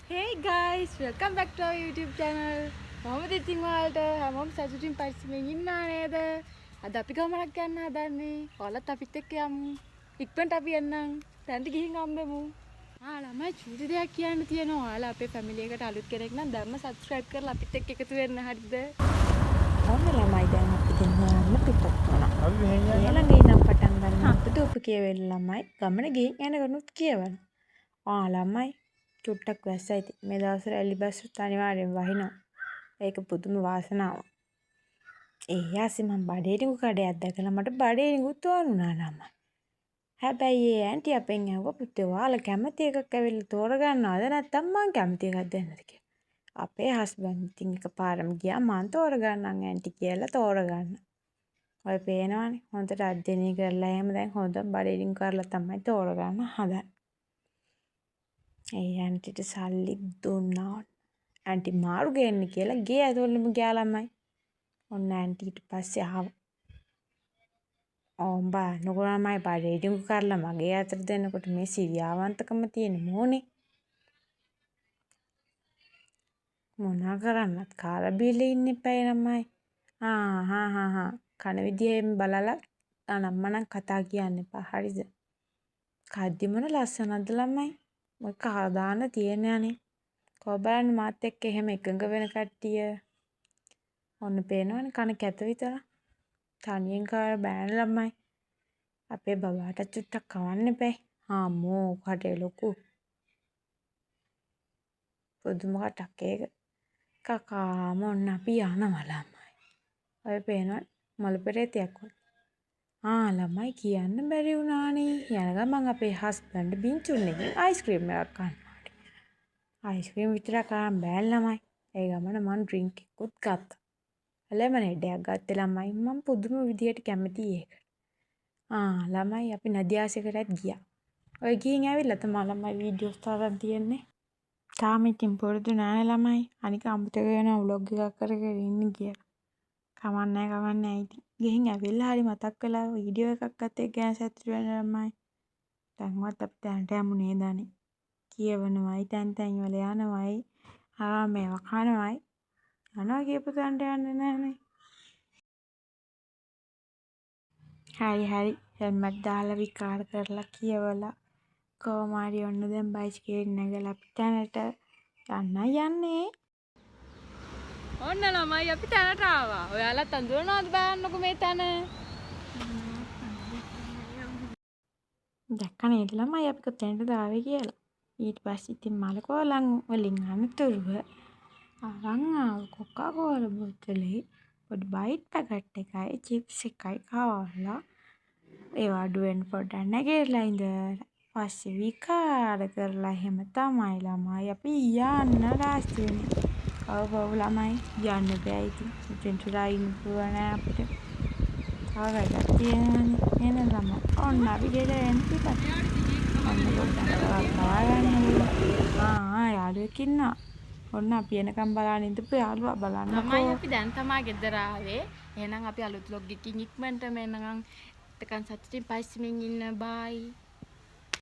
Hey guys, welcome back to our YouTube channel. මම ඉතින් ඔයාලට හැමෝම සතුටින් පරිස්සමෙන් ඉන්නා නේද? අද අපි ගමනක් යන්න හදන්නේ. ඔයාලත් අපිත් එක්ක යමු. ඉක්මනට අපි යන්නම්. දැන්ට ගිහින් හම්බෙමු. ළමයි චූටි දෙයක් කියන්න තියෙනවා. ඔයාලා අපේ ෆැමිලි එකට අලුත් කෙනෙක් නම් දැම්ම subscribe කරලා අපිත් එක්ක එකතු වෙන්න හරිද? ඔන්න ළමයි දැන් අපි දෙන්න පිටත් වුණා. අපි මෙහෙන් යනවා. ඊළඟ ඉඳන් පටන් ගන්න අපිට උප කියවෙන ළමයි ගමන ගිහින් යනකනුත් කියවන. ළමයි චුට්ටක් වැස්සයි ඉතින් මේ දවස්වල එලිබස්වත් අනිවාර්යෙන් වහිනවා. ඒක පුදුම වාසනාවක්. යාසි මම බඩේනිකු කඩයක් දැකලා මට බඩේනිකුත් ඕනුණා ළමයි. හැබැයි ඒ ඇන්ටි අපෙන් ඇහුවා පුතේ ඔයාලා කැමති එකක් ඇවිල්ලා තෝරගන්නවද නැත්නම් මං කැමති එකක් දෙන්නද කියලා. අපේ හස්බන්ඩ් ඉතින් එකපාරම ගියා මං තෝරගන්නම් ඇන්ටි කියලා තෝරගන්න. ඔය පේනවනේ හොඳට අධ්‍යයනය කරලා එහෙම දැන් හොඳ බඩේනිකු කරලා තමයි තෝරගන්න හදන්නේ. ඒ ඇන්ටිට සල්ලි දුන්නා. ඇන්ටි මාරු ගේන්න කියලා ගේ ඇතුළෙම ගියා ළමයි. ඔන්න ඇන්ටි ඊට පස්සේ ආවා. උඹ නුගරමයි බඩේනිකු කරලා මගේ අතට දෙනකොට මේ සිරියාවන්තකම තියෙන මොනේ. මොනා කරන්නත් කාලා බීලා ඉන්න එපා ළමයි. කන විදියෙන් බලලා අනම්මනම් කතා කියන්න එපා. හරිද? කද්දි මොන ලස්සනද ළමයි. මොකක් කහදාන තියෙන යන්නේ. කොහොම බලන්න මාත් එක්ක එහෙම එකඟ වෙන කට්ටිය. ඔන්න පේනවනේ කන කැත විතර. තනියෙන් කාලා බෑන ළමයි. අපේ බබාට චුට්ටක් කවන්න එපා. ආම්මෝ කටේ ලොකු. පුදුම කටක් ඒක. කකාම ඔන්න අපි යනවා ළමයි. ඔය පේනවනේ මල පෙරේතයක් වගේ. ළමයි කියන්න බැරි වුණානේ. යන ගමන් අපේ හස්බන්ඩ් බින්චුන් එකෙන් අයිස්ක්‍රීම් එකක් ගන්නවා. අයිස්ක්‍රීම් විතරක් අරන් බෑ ළමයි. ඒ ගමන මම ඩ්‍රින්ක් එකකුත් ගත්තා. ලෙමනේඩ් එකක් ගත්තේ ළමයි. මම පුදුම විදියට කැමතියි ඒකට. ළමයි අපි නදියාසෙකටත් ගියා. ඔය ගිහින් ඇවිල්ලා තමයි ළමයි වීඩියෝස් තරම් තියන්නේ. තාම ඉතින් පුරුදු නෑ ළමයි. අනික අමුතක වෙන ව්ලොග් එකක් කරගෙන ඉන්න කියලා. කමන්නේ ඉතින්. ගිහින් ඇවිල්ලා හරි මතක් වෙලා වීඩියෝ එකක් ගත්තේ ගැන සතුටු වෙන ළමයි. දැන්වත් අපි තැනට යමු නේද අනේ. කියවනවයි තැන් වල යනවයි. මේවා කනවයි. යනවා කියපු තැනට යන්නේ නෑනේ. හරි හෙල්මට් දාලා විකාර කරලා කියවලා කොහොම හරි ඔන්න දැන් බයිසිකලෙන් නැගලා අපි තැනට යන්නේ. ඔන්න ළමයි අපි තැනට ආවා. ඔයාලත් අඳුරනවද බලන්නකෝ මේ තැන. දැක්ක නේද ළමයි අපි කොතැනටද ආවේ කියලා. ඊට පස්සේ ඉතින් මලකෝලන් වලින් අනතුරුව අරන් ආව කොකා කෝලා බෝතලේ පොඩි බයිට් පැකට් එකයි චිප්ස් එකයි කාලා ඒ වඩුවෙන් පොඩ්ඩක් නැගිටලා ඉඳලා පස්සේ විකාර කරලා එහෙම තමයි ළමයි අපි යන්න රාස්ති වෙන්නේ. ඔව් ළමයි යන්න බෑ ඉතින්. මෙතෙන් තුරා ඉන්න පුළුවන් නෑ අපිට. තව වැඩක් තියෙනවනේ. එන ළමයි. ඔන්න අපි ගෙදර එන්න පිටත්. ඔන්න පොඩ්ඩක් යාළුවෙක් ඉන්නවා. ඔන්න අපි එනකම් බලන්න ඉඳපු යාළුවා බලන්නකෝ. ළමයි අපි දැන් තමයි ගෙදර ආවේ. එහෙනම් අපි අලුත් vlog එකකින් ඉක්මනටම එනනම් එතකන් සතුටින් පස්සෙමින් ඉන්න. බයි.